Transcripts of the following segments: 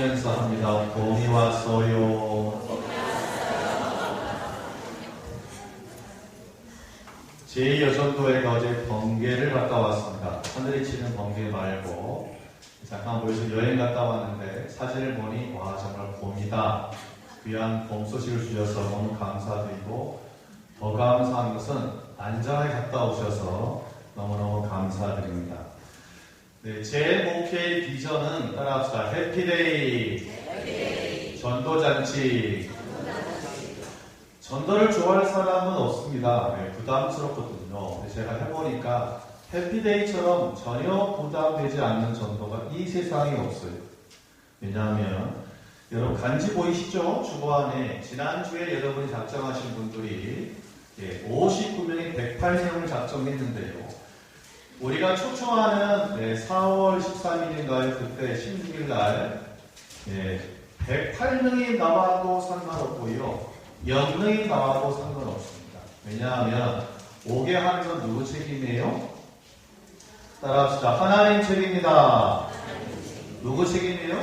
하면서 합니다. 봄이 왔어요. 제2여전도회가 어제 번개를 갔다 왔습니다. 하늘이 치는 번개 말고 잠깐 벌써 여행 갔다 왔는데 사진을 보니 와 정말 봄이다. 귀한 봄 소식을 주셔서 너무 감사드리고 더 감사한 것은 안전하게 갔다 오셔서 너무너무 감사드립니다. 네, 제 목회의 비전은 따라합시다. 해피데이, 전도잔치. 전도를 좋아할 사람은 없습니다. 네, 부담스럽거든요. 제가 해보니까 해피데이처럼 전혀 부담되지 않는 전도가 이 세상에 없어요. 왜냐하면 여러분 간지 보이시죠? 주보 안에 지난주에 여러분이 작정하신 분들이 59명이 108명을 작정했는데요. 우리가 초청하는 4월 13일인가요? 그때 16일날 108명이 나와도 상관없고요. 0명이 나와도 상관없습니다. 왜냐하면 오게 하는 건 누구 책임이에요? 따라합시다. 하나님 책임이다. 누구 책임이에요?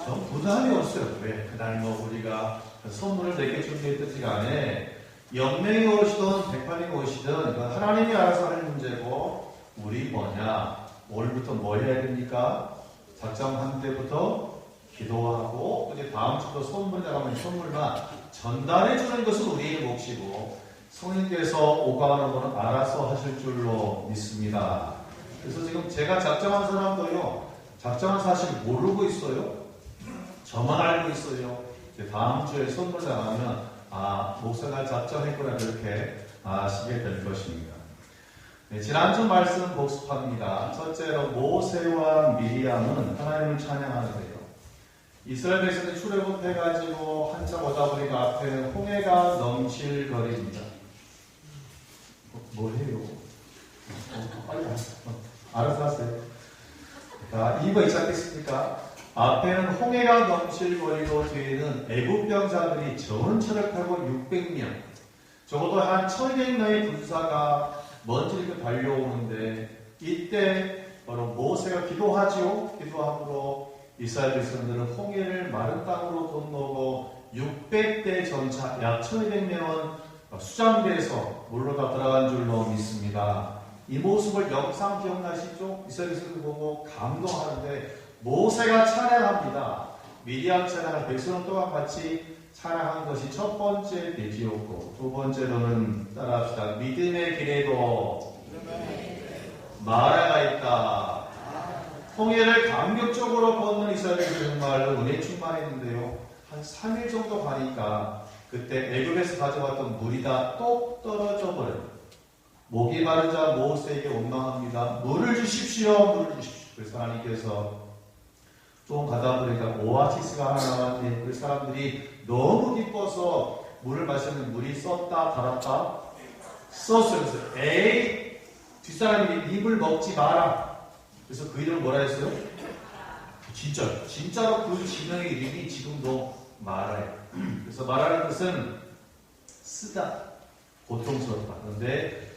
전 부담이 없어요. 왜? 그날 우리가 선물을 내게 준비했듯이 간에 0명이 오시든 108명이 오시든 이건 하나님이 알아서 하는 문제고 우리 뭐냐? 오늘부터 뭐 해야 됩니까? 작정한 때부터 기도하고 이제 다음 주도 선물 나가면 선물만 전달해 주는 것은 우리의 몫이고 성령께서 오가는 것은 알아서 하실 줄로 믿습니다. 그래서 지금 제가 작정한 사람도요. 작정한 사실 모르고 있어요. 저만 알고 있어요. 다음 주에 선물 나가면 목사가 작정했구나 그렇게 아시게 될 것입니다. 네, 지난주 말씀 복습합니다. 첫째로 모세와 미리암은 하나님을 찬양하는데요. 이스라엘 백성이 출애굽해가지고 한참 오다 보니까 앞에는 홍해가 넘실거립니다. 뭘 해요? 빨리 알아서 하세요. 자, 2번 시작했습니까? 앞에는 홍해가 넘실거리고 뒤에는 애국 병사들이 전차를 타고 600명, 적어도 한 1200명의 군사가 먼지를 달려오는데 이때 바로 모세가 기도하지요. 기도함으로 이스라엘 백성들은 홍해를 마른 땅으로 건너고 600대 전차 약 1200명은 수장대에서 물러가 들어간 줄로 믿습니다. 이 모습을 영상 기억나시죠? 이스라엘 백성들 보고 감동하는데 모세가 찬양합니다. 미리암 찬양을 백성은 또한 같이 찬양한 것이 첫 번째 돼지였고 두 번째로는 따라합시다. 믿음의 길에도 마라가 있다. 홍해를 감격적으로 걷는 이스라엘이 정말로 은혜 충만했는데요. 한 3일 정도 가니까 그때 애굽에서 가져왔던 물이 다 똑 떨어져 버려요. 목이 마르자 모세에게 원망합니다. 물을 주십시오. 물을 주십시오. 그래서 하나님께서 좀 가다 보니까 오아시스가 하나 나왔는데 그 사람들이 너무 기뻐서 물을 마시면 물이 썼다 달았다 썼어요. 그래서 에이 뒷사람이 입을 먹지 마라. 그래서 그 이름을 뭐라 했어요? 진짜로 그 지명의 이름이 지금도 마라예요. 그래서 마라는 뜻은 쓰다, 고통스럽다. 그런데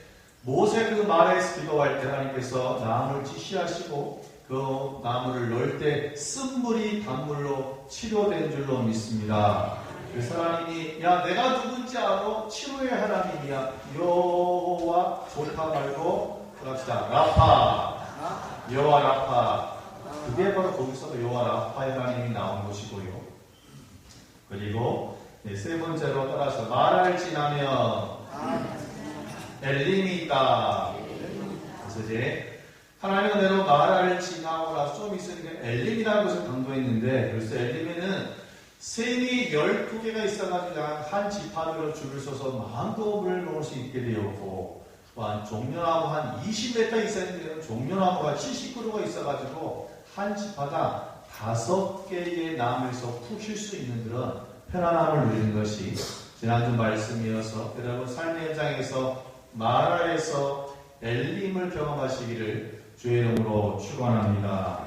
모세 그 마라에서 기도할 때 하나님께서 나무를 지시하시고 그 나무를 넣을 때 쓴물이 단물로 치료된 줄로 믿습니다. 그래서 하나님이 내가 누군지 알아? 치료의 하나님이야. 여호와 좋다 말고 그럽시다. 라파. 여호와 라파. 그게 바로 거기서 여호와 라파의 하나님이 나온 것이고요. 그리고 세 번째로 따라서 마라를 지나면 엘림이 있다. 그래서 이제 하나님은 내로 마라를 지나고 나서 좀 있으니까 엘림이라는 것을 강조했는데 그래서 엘림에는 샘이 12개가 있어가지고 한 지파대로 줄을 서서 마음껏 물을 먹을 수 있게 되었고 또한 종려나무 한 20m 있었는데 종려나무가 70그루가 있어가지고 한 지파당 5개의 나무에서 푹 쉴 수 있는 그런 편안함을 누리는 것이 지난주 말씀이어서 여러분 삶의 현장에서 마라에서 엘림을 경험하시기를 주의 이름으로 축원합니다.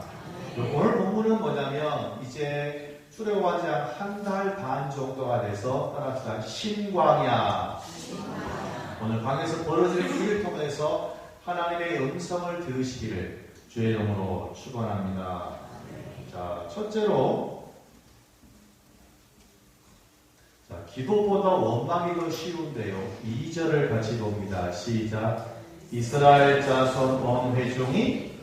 오늘 본문은 뭐냐면 이제 출애굽한 지 한 달 반 정도가 돼서 따라합시다. 신광야. 오늘 광야에서 벌어지는 일을 통해서 하나님의 음성을 들으시기를 주의 이름으로 축원합니다. 자, 첫째로, 자, 기도보다 원망이 더 쉬운데요. 2절을 같이 봅니다. 시작. 이스라엘 자손 온 회중이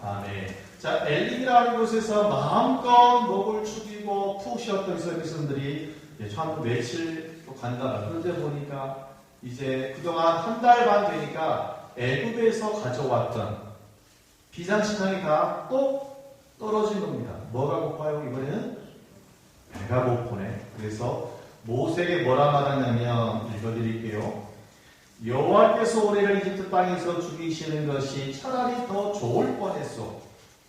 아멘. 자, 엘림이라는 곳에서 마음껏 목을 축이고 푹 쉬었던 이스라엘 백성들이 참 며칠 또 간다. 그런데 보니까 이제 그동안 한 달 반 되니까 애굽에서 가져왔던 비상식량이 다 또 떨어진 겁니다. 뭐가 고파요? 이번에는 배가 고프네. 그래서 모세에게 뭐라 말하냐면 읽어드릴게요. 여호와께서 우리를 이집트 땅에서 죽이시는 것이 차라리 더 좋을 뻔했소.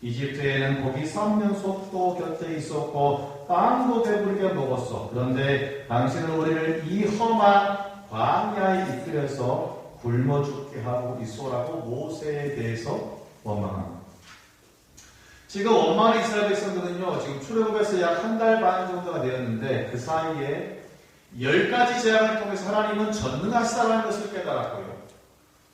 이집트에는 고기 삶는 솥도 곁에 있었고 빵도 배부르게 먹었어. 그런데 당신은 우리를 이 험한 광야에 이끌어서 굶어 죽게 하고 있소라고 모세에 대해서 원망합니다. 지금 원망한 이스라엘 백성들은요, 지금 출애굽에서 약 한 달 반 정도가 되었는데 그 사이에 10가지 재앙을 통해서 하나님은 전능하시다는 것을 깨달았고요.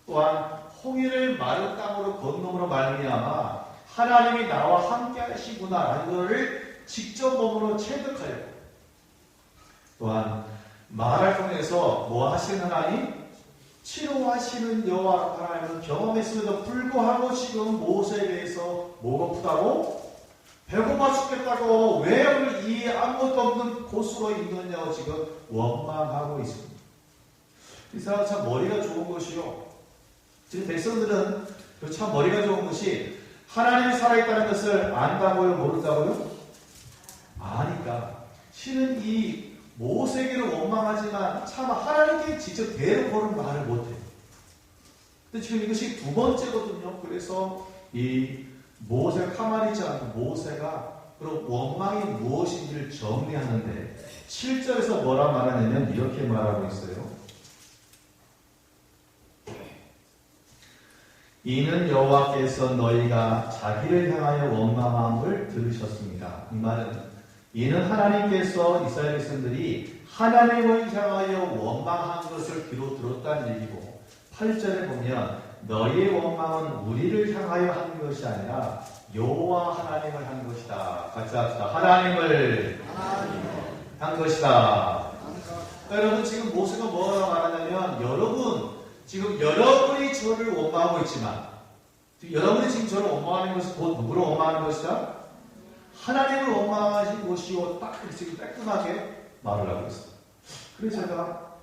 또한 홍해를 마른 땅으로 건너므로 말미암아 하나님이 나와 함께 하시구나라는 것을 직접 몸으로 체득하였고, 또한 말을 통해서 뭐 하시는 하나님? 치료하시는 여호와 하나님을 경험했음에도 불구하고 지금 모세에 대해서 뭐가 고프다고? 배고파 죽겠다고 왜 오늘 이 아무것도 없는 곳으로 있느냐고 지금 원망하고 있습니다. 이 사람 참 머리가 좋은 것이요. 지금 백성들은 참 머리가 좋은 것이 하나님이 살아있다는 것을 안다고요? 모른다고요? 아니까. 실은 이 모세에게는 원망하지만 참 하나님께 직접 대놓고는 말을 못해요. 근데 지금 이것이 두 번째거든요. 그래서 이 모세가 가만히 있지 않고 모세가 그럼 원망이 무엇인지를 정리하는데 7절에서 뭐라 말하냐면 이렇게 말하고 있어요. 이는 여호와께서 너희가 자기를 향하여 원망함을 들으셨습니다. 이 말은 이는 하나님께서 이스라엘 백성들이 하나님을 향하여 원망한 것을 귀로 들었다는 얘기고 8절에 보면 너희의 원망은 우리를 향하여 한 것이 아니라 여호와 하나님을 한 것이다. 같이 합시다. 하나님을 한 것이다. 여러분 지금 모세가 뭐라고 말하냐면 여러분 지금 여러분이 저를 원망하고 있지만 여러분이 지금 저를 원망하는 것은 곧 누구를 원망하는 것이다? 하나님을 원망하신 것이요. 딱 지금 깔끔하게 말을 하고 있어요. 그래서 제가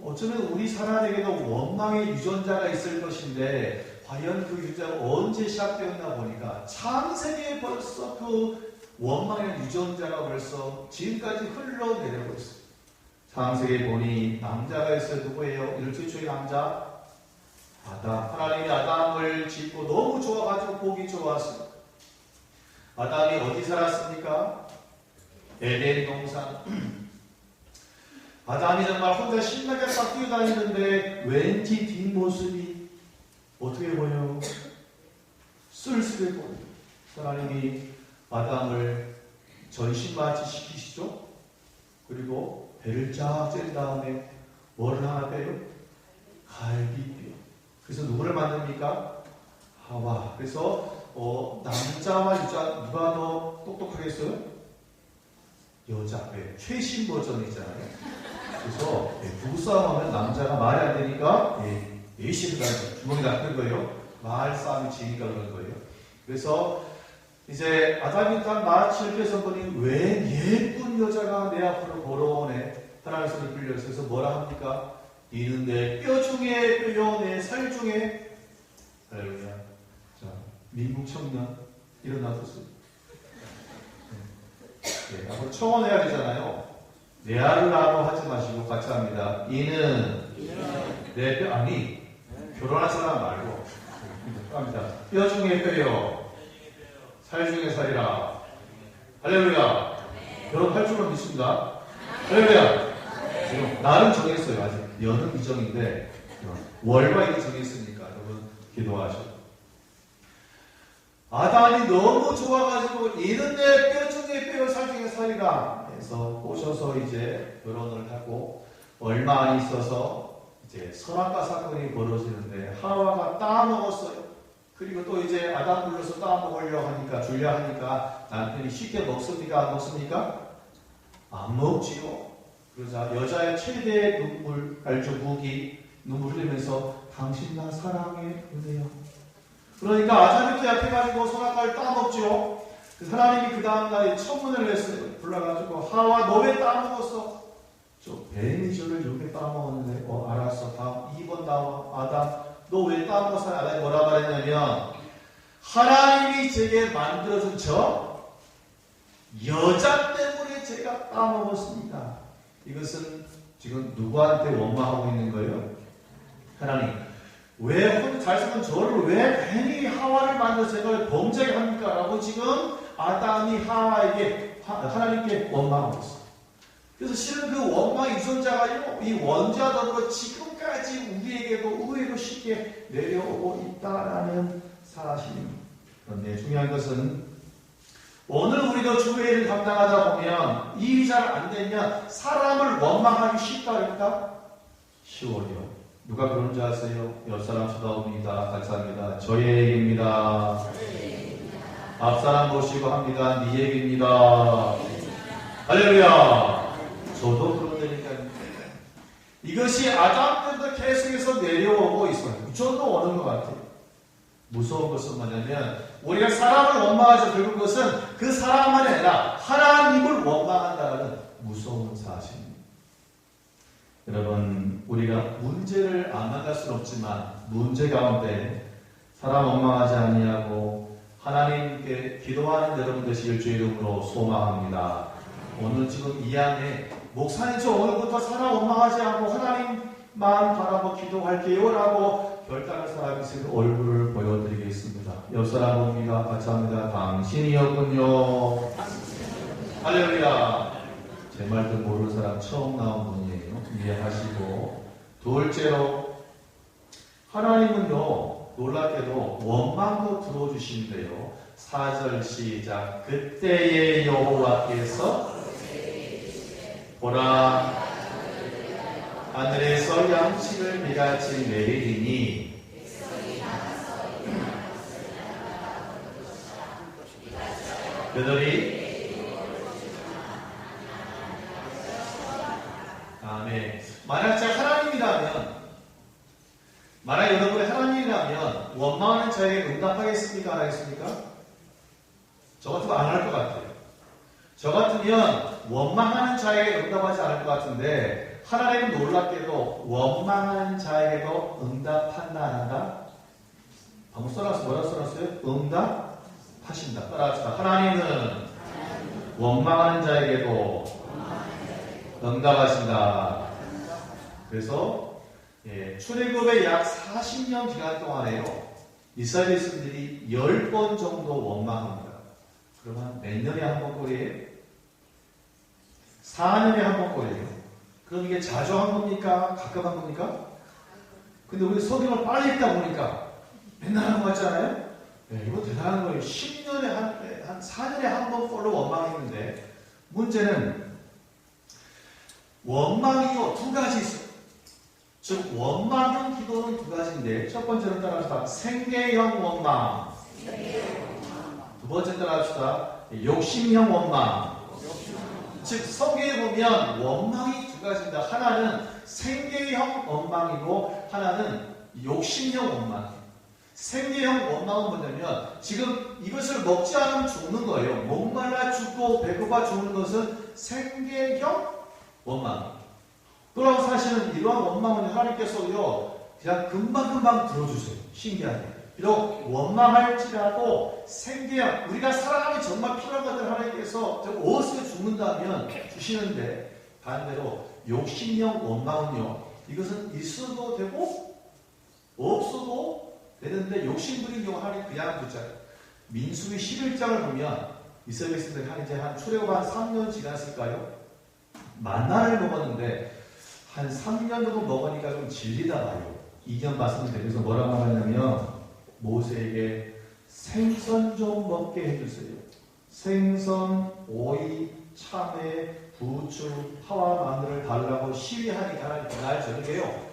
어쩌면 우리 사람에게도 원망의 유전자가 있을 것인데 과연 그 유전자가 언제 시작되었나 보니까 창세기에 벌써 그 원망의 유전자가 벌써 지금까지 흘러내려고 있어요. 창세기에 보니 남자가 있어요. 누구예요? 이를 최초의 남자 아담. 하나님이 아담을 짓고 너무 좋아가지고 보기 좋았어요. 아담이 어디 살았습니까? 에덴 동산. 아담이 정말 혼자 신나게 딱 뛰어다니는데 왠지 뒷모습이 어떻게 보여? 쓸쓸해 보여. 하나님이 아담을 전신마취 시키시죠? 그리고 배를 쫙 짠 다음에 뭐를 하나 빼요? 갈비뼈. 그래서 누구를 만듭니까? 하와. 그래서 남자와 여자 누가 더 똑똑하겠어요? 여자. 네, 최신 버전 있잖아요. 그래서 부부싸움하면 남자가 말이 안 되니까 예시를 가지고 주먹이 낚는 거예요. 말싸움이 지니까 그런 거예요. 그래서 이제 아담이 딱 마취를 펴서 보니 왜 예쁜 여자가 내 앞으로 걸어오네. 하나님의 손을 빌려서 그래서 뭐라 합니까? 이는 내 뼈 중에 뼈요 내 살 중에 할렐루야. 자, 미국 청년 일어나보세요. 네, 앞으로 청혼해야 되잖아요. 내 아루라고 하지 마시고 같이 합니다. 이는 내 뼈, 아니 결혼할 사람 말고 합니다. 뼈 중에 뼈요 살 중에 살이라. 할렐루야. 결혼할 줄은 믿습니다. 할렐루야. 지금 날은 정했어요. 아직 여는 미정인데 월과 일이 정했으니까 여러분 기도하셔. 아담이 너무 좋아가지고 이는 내 뼈 중에 뼈 살 중에 살이라 해서 꼬셔서 이제 결혼을 하고 얼마 안 있어서 이제 선악과 사건이 벌어지는데 하와가 따먹었어요. 그리고 또 이제 아담 불러서 따먹으려 하니까, 주려 하니까 남편이 쉽게 먹습니까? 안 먹습니까? 안 먹지요. 그러자 여자의 최대의 눈물, 알죠? 무기, 눈물 흘리면서 당신 나 사랑해, 그래요. 그러니까 아담이 약해가지고 선악과를 따먹지요. 하나님이 그 다음날에 천문을 냈어요. 불러가지고 하와 너 왜 따먹었어? 저 뱀이 저를 이렇게 따먹었는데 알았어. 다음 2번 나와. 아담 너 왜 따먹었어? 아담이 뭐라 말했냐면 하나님이 제게 만들어준 저 여자 때문에 제가 따먹었습니다. 이것은 지금 누구한테 원망하고 있는 거예요? 하나님 왜 잘생긴 저를 왜 괜히 하와를 만들어서 제가 범죄하게 합니까? 라고 지금 아담이 하와에게 하나님께 원망하고 있어요. 그래서 실은 그 원망의 유전자가 이 원자와 더불어 지금까지 우리에게도 쉽게 내려오고 있다라는 사실입니다. 그런데 중요한 것은 오늘 우리도 주의를 감당하다 보면 일이 잘 안 되면 사람을 원망하기 쉽다 그럴까? 쉬워요. 누가 그런 줄 아세요? 옆사람 쳐다봅니다. 감사합니다. 저의 얘기입니다. 앞사람 보시고 합니다. 네 얘기입니다. 할렐루야. 저도 그런다니까요. 이것이 아담 때부터 계속해서 내려오고 있어요. 저도 오는 것 같아요. 무서운 것은 뭐냐면 우리가 사람을 원망하죠. 결국 그것은 그 사람만이 아니라 하나님을 원망한다는 무서운 사실입니다. 여러분 우리가 문제를 안 만날 수는 없지만 문제 가운데 사람 원망하지 아니하고 하나님께 기도하는 여러분 되시길 주의 이름으로 소망합니다. 오늘 지금 이 안에 목사님 저 오늘부터 사람 원망하지 않고 하나님만 바라보고 기도할게요 라고 결단한 사람이 있으면 얼굴을 보여드리겠습니다. 옆 사람 봅니다. 감사합니다. 당신이었군요. 할렐루야. 제 말도 모르는 사람 처음 나온 분이에요. 이해하시고. 둘째로 하나님은요 놀랍게도 원망도 들어주신대요. 4절 시작. 그때의 여호와께서 보라 하늘에서 양식을 비같이 내리리니 그들이 아멘. 만약 제가 하나님이라면 만약 여러분이 하나님이라면 원망하는 자에게 응답하겠습니까? 안 하겠습니까? 저 같으면 안 할 것 같아요. 저 같으면 원망하는 자에게 응답하지 않을 것 같은데 하나님은 놀랍게도 원망하는 자에게도 응답한다 안 한다? 방금 써놨어요. 뭐라고 써놨어요? 응답하신다. 따라합시다. 하나님은 원망하는 자에게도 응답하신다. 그래서 출애굽의 약 40년 기간 동안에요. 이스라엘 백성들이 10번 정도 원망합니다. 그러면 몇 년에 한 번 꼴이에요? 4년에 한 번 꼴이에요. 그럼 이게 자주 한 겁니까? 가끔 한 겁니까? 근데 우리 성경을 빨리 읽다 보니까 맨날 하는 거 같잖아요? 네, 이거 대단한 거예요. 10년에 한 4년에 한 번 꼴로 원망했는데 문제는 원망이요 두 가지 있어요. 즉 원망형 기도는 두 가지인데 첫 번째는 따라합시다. 생계형 원망. 두 번째 따라합시다. 욕심형 원망. 즉 성경에 보면 원망이 두 가지입니다. 하나는 생계형 원망이고 하나는 욕심형 원망. 생계형 원망은 뭐냐면 지금 이것을 먹지 않으면 죽는 거예요. 목말라 죽고 배고파 죽는 것은 생계형 원망. 그럼 사실은 이러한 원망은 하나님께서요 그냥 금방금방 들어주세요. 신기하게. 비록 원망할지라도 생계형 우리가 살아가면 정말 필요한 것들 하나님께서 어디서 죽는다면 주시는데 반대로 욕심형 원망은요 이것은 있어도 되고 없어도 되는데 욕심 부린 경우 하나님 그냥 두잖아요. 민수기 11장을 보면 이스라엘 백성들이 한 출애굽 한 3년 지났을까요? 만나를 먹었는데 한 3년 정도 먹으니까 좀 질리다 봐요. 2년 말씀드리면서 뭐라고 하냐면 모세에게 생선 좀 먹게 해주세요. 생선, 오이, 참외, 부추, 파와 마늘을 달라고 시위하니까 하나님 그날 저녁에요.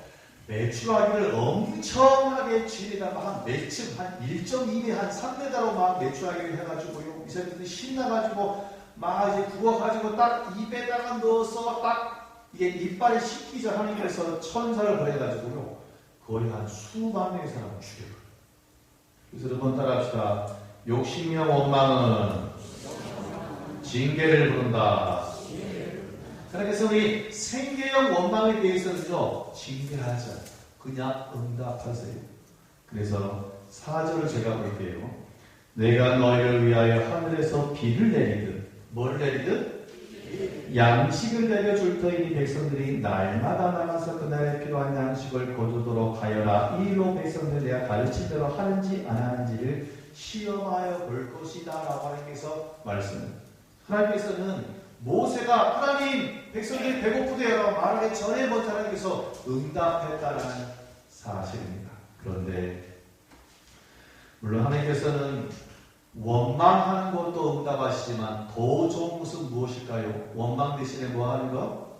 매출하기를 엄청나게 지내다 막 매층 한 1.2m 한 3m로 막 매출하기를 해가지고요. 이 사람들이 신나가지고 막 이제 구워가지고 딱 입에다가 넣어서 딱 이게 이빨에 씹기 전 하나님께서 천사를 보내가지고요. 거의 한 수만 명의 사람을 죽여요. 그래서 여러분 따라합시다. 욕심이며 원망은 징계를 부른다. 그래서 우리 생계형 원망에 대해서는요, 징계하지 않아요. 그냥 응답하세요. 그래서 4절을 제가 볼게요. 내가 너희를 위하여 하늘에서 비를 내리듯, 뭘 내리듯? 양식을 내려줄 터이니 백성들이 날마다 나가서 그날에 필요한 양식을 거두도록 하여라. 이 일로 백성들 내가 가르친 대로 하는지 안 하는지를 시험하여 볼 것이다 라고 하나님께서 말씀합니다. 하나님께서는 모세가 하나님 백성들이 배고프대요 말하기 전에 먼저 하나님께서 응답했다는 사실입니다. 그런데 물론 하나님께서는 원망하는 것도 응답하시지만 더 좋은 것은 무엇일까요? 원망 대신에 뭐 하는 거?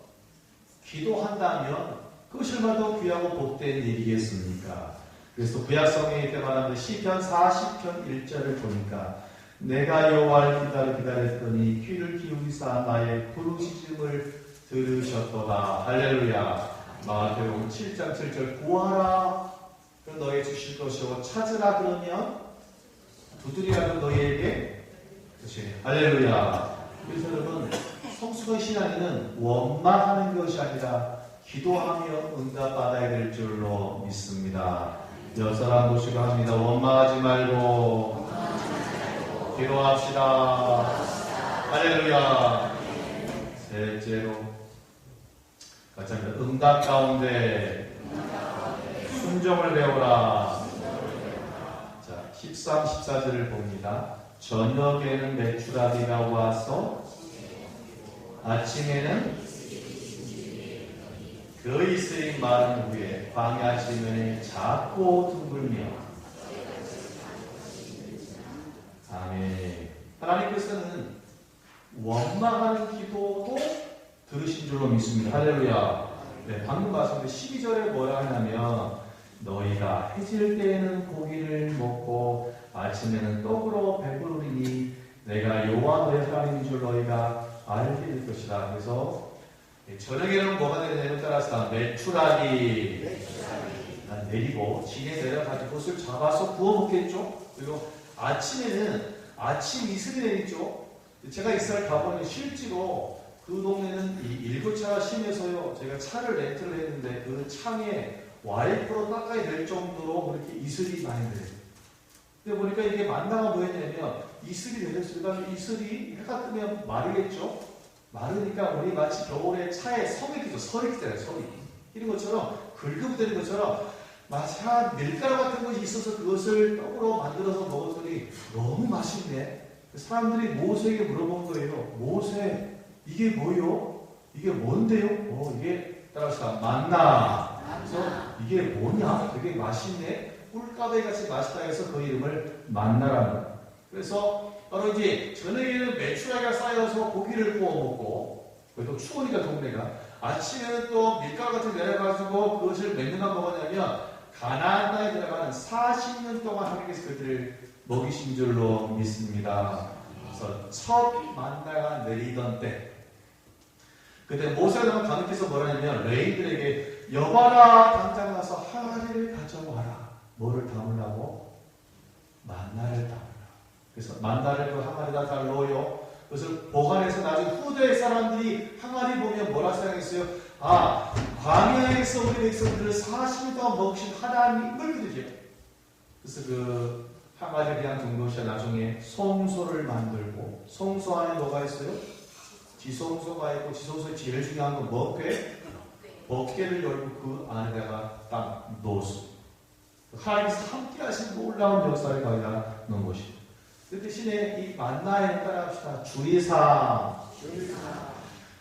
기도한다면 그것이 얼마나 더 귀하고 복된 일이겠습니까? 그래서 구약성경에 때 말하는 시편 40편 1절을 보니까 내가 여호와를 기다렸더니 귀를 기울이사 나의 부르짖음을 들으셨도다. 할렐루야. 마태복음 7장 7절 구하라 그럼 너희 주실 것이요 찾으라 그러면 두드리라도 너희에게 그렇지. 할렐루야. 그래서 여러분 성숙한 신앙인은 원망하는 것이 아니라 기도하며 응답받아야 될 줄로 믿습니다. 옆 사람 보시고 합니다. 원망하지 말고 기도합시다. 할렐루야. 셋째로 같이 합니다. 응답 가운데 순종을 배우라. 자, 13, 14절을 봅니다. 저녁에는 메추라기가 와서 아침에는 그 이스라엘 마른 후에 광야 지면에 작고 둥글며 아멘. 하나님께서는 원망하는 기도도 들으신 줄로 믿습니다. 할렐루야. 네, 방금 말씀드린 12절에 뭐라 하냐면 너희가 해질 때에는 고기를 먹고 아침에는 떡으로 배부르리니 내가 여호와 너희 하나님인 줄 너희가 알게 될 것이다. 그래서 저녁에는 뭐가 되냐면 따라서 메추라기 내리고 진에 내려가지고 그것을 잡아서 구워 먹겠죠. 그리고 아침에는 아침 이슬이 내리죠. 제가 이스라엘 가보니 실제로 그 동네는 이 일교차가 심해서요. 제가 차를 렌트를 했는데 그 창에 와이퍼로 닦아야 될 정도로 그렇게 이슬이 많이 내려요. 근데 보니까 이게 만나가 뭐였냐면 이슬이 내렸으니까 이슬이 해가 뜨면 마르겠죠. 마르니까 우리 마치 겨울에 차에 성이 끼죠. 설이 끼잖아요. 설이. 이런 것처럼 긁어부대는 것처럼 마치 한 밀가루 같은 것이 있어서 그것을 떡으로 만들어서 먹었더니 너무 맛있네. 사람들이 모세에게 물어본 거예요. 모세, 이게 뭐요? 이게 뭔데요? 이게 따라서 만나. 그래서 이게 뭐냐? 되게 맛있네. 꿀가베 같이 맛있다 해서 그 이름을 만나라는 거예요. 그래서 바로 이제 저녁에는 메추라기가 쌓여서 고기를 구워 먹고, 그래도 추우니까 동네가 아침에는 또 밀가루 같은 내려가지고 그것을 몇 년간 먹었냐면 가나안 땅에 들어가는 40년 동안 하나님께서 그들을 먹이신 줄로 믿습니다. 그래서 첫 만나가 내리던 때 그때 모세가 하나님께서 뭐라냐면 레위들에게 여봐라 당장 가서 항아리를 가져와라. 뭐를 담으라고? 만나를 담으라. 그래서 만나를 그 항아리에다 잘 넣어요. 그것을 보관해서 나중에 후대 사람들이 항아리 보면 뭐라 생각했어요? 아, 광야에서 우리 백성들을 40일 동안 먹으신 하나님을 그리죠. 그래서 그 항아리를 그냥 정도시에 나중에 송소를 만들고, 송소 안에 뭐가 있어요? 지송소가 있고, 지송소의 제일 중요한 건 먹게? 먹게를 열고 그 안에다가 딱 넣었어요. 하나님께서 함께 하신 놀라운 역사를 거기다 넣은 것이죠. 그 대신에 이 만나에 따라합시다. 주의사항.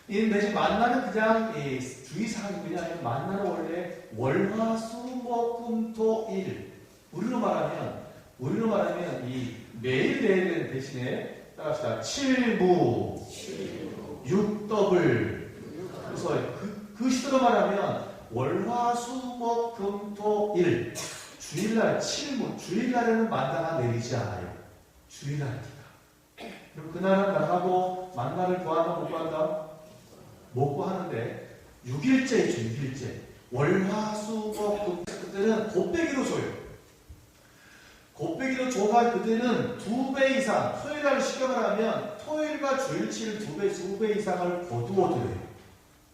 이 대신 만나는 그냥 주의사항이 아니라 만나는 원래 월화수목금토일. 우리로 말하면 이 매일 대신에 따라합시다. 7무 6더블. 그래서 그 시대로 말하면 월화수목금토일 주일날 칠무 주일날에는 만나가 내리지 않아요. 주일날이니까. 그럼 그날은 나가고 만나를 구하나 못 구한다? 못 구하는데 6일째이죠. 6일째. 월화수목금 그때는 곱빼기로 줘요. 곱빼기로 줘가 그때는 2배 이상 토요일날 시경을 하면 토요일과 주일치를 2배 이상을 거두어 드려요.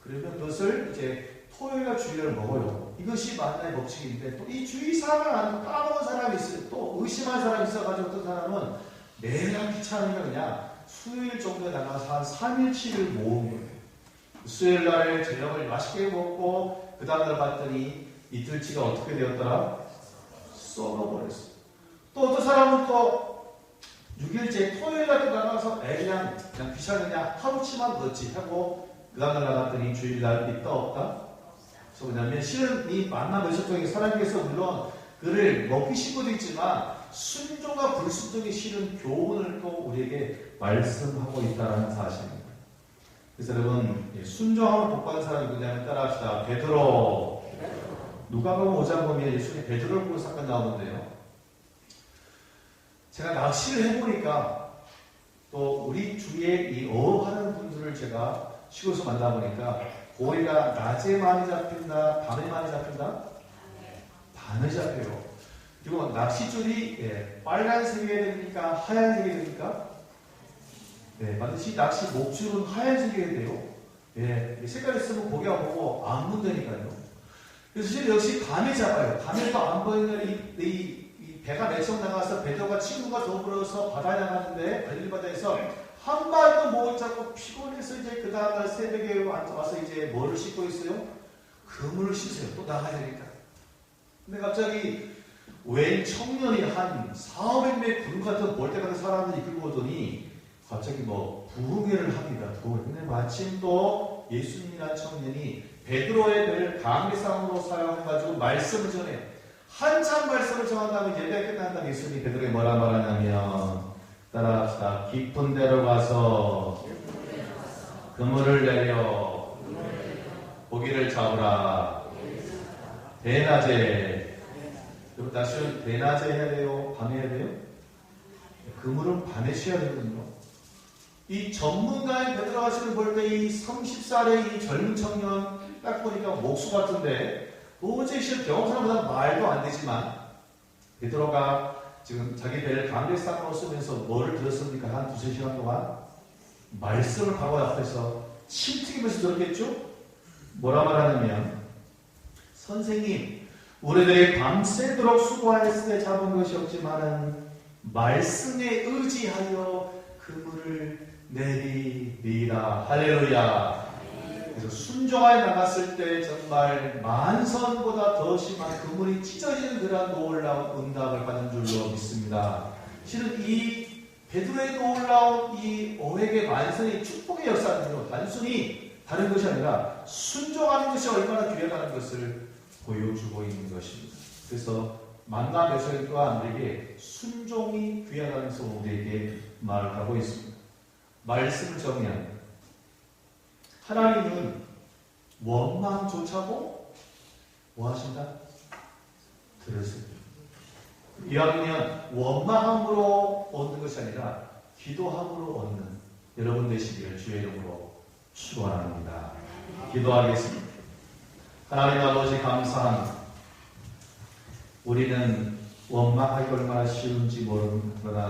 그러면 그것을 이제 토요일과 주일을 먹어요. 이것이 만나의 법칙인데 또 이 주의사항을 안 까먹은 사람이 있어요. 또 의심한 사람이 있어가지고 어떤 사람은 매일 귀찮으니까 그냥 수요일 정도에 나가서 한 3일치를 모은 거예요. 수요일날 저녁을 맛있게 먹고 그 다음날 봤더니 이틀치가 어떻게 되었더라? 썩어버렸어요. 또 어떤 사람은 또 6일째 토요일날 또 나가서 그냥 귀찮으냐 하루치만 넣지 하고 그 다음날 나갔더니 주일날 있다 없다? 그래서 뭐냐면 실은 이 만나 메소통이 사람에게서 물론 그를 먹기 쉽고도 있지만 순종과 불순종이 실은 교훈을 또 우리에게 말씀하고 있다는 사실입니다. 그래서 여러분 순종함을 복받은 사람이 누구냐면 따라합시다. 베드로. 누가복음 5장 보면 예수님이 베드로를 보고 사건 나오는데요. 제가 낚시를 해보니까 또 우리 주위에 이 어업하는 분들을 제가 시골에서 만나보니까 고기가 낮에 많이 잡힌다, 밤에 많이 잡힌다? 밤에 잡혀요. 그리고 낚시줄이 빨간색이 됩니까? 하얀색이 됩니까? 네, 반드시 낚시 목줄은 하얀색이 돼요. 색깔이 있으면 고기가 보고 안 문다니까요. 그래서 실은 역시 밤에 잡아요. 밤에도 안 보이는 이 배가 매청 나가서 베드로가 친구가 더불어서 바다에 나갔는데 갈릴리 바다에서 한 발도 못 잡고 피곤해서 이제 그 다음날 새벽에 와서 이제 뭐를 씻고 있어요? 그물을 씻어요. 또 나가야 되니까. 근데 갑자기 웬 청년이 한 400명 군 같은 볼때 같은 사람을 이끌고 오더니 갑자기 부흥회를 합니다. 근데 마침 또 예수님이라는 청년이 베드로의 배를 강대상으로 사용해가지고 말씀을 전해요. 한참 말씀을 전한 다음에 예배가 끝난 다음에 예수님이 베드로에게 뭐라 말하냐면 따라합시다. 깊은 데로 가서 그물을 내려 고기를 잡으라. 대낮에. 여러분 다시 대낮에 해야 돼요? 밤에 해야 돼요? 그물은 밤에 쉬어야 되거든요. 이 전문가인 베드로가 지금 볼 때 이 30살의 이 젊은 청년 딱 보니까 목수 같은데 도저히 실은 경험사보다 말도 안 되지만 베드로가 지금 자기 배를 강대상으로 쓰면서 뭐를 들었습니까? 한 2-3시간 동안 말씀을 바로 앞에서 침튀기면서 들었겠죠? 뭐라 말하냐면 선생님 우리들이 밤새도록 수고하였을 때 잡은 것이 없지만은 말씀에 의지하여 그물을 내리리라. 할렐루야. 그래서 순종하여 나갔을 때 정말 만선보다 더 심한 그물이 찢어지는 그러한 놀라운 응답을 받은 줄로 믿습니다. 실은 이 베드로의 놀라운 이 어획의 만선의 축복의 역사는요, 단순히 다른 것이 아니라 순종하는 것이 얼마나 귀하다는 것을 보여주고 있는 것입니다. 그래서 만나 메소인 또한 우리에게 순종이 귀하다는 것을 우리에게 말하고 있습니다. 말씀을 정리합니다. 하나님은 원망조차도 뭐 하신다? 들으십니다. 이왕이면 원망함으로 얻는 것이 아니라 기도함으로 얻는 여러분 되시기를 주의 이름으로 축원합니다. 기도하겠습니다. 하나님 아버지 감사합니다. 우리는 원망하기 얼마나 쉬운지 모르는 그러나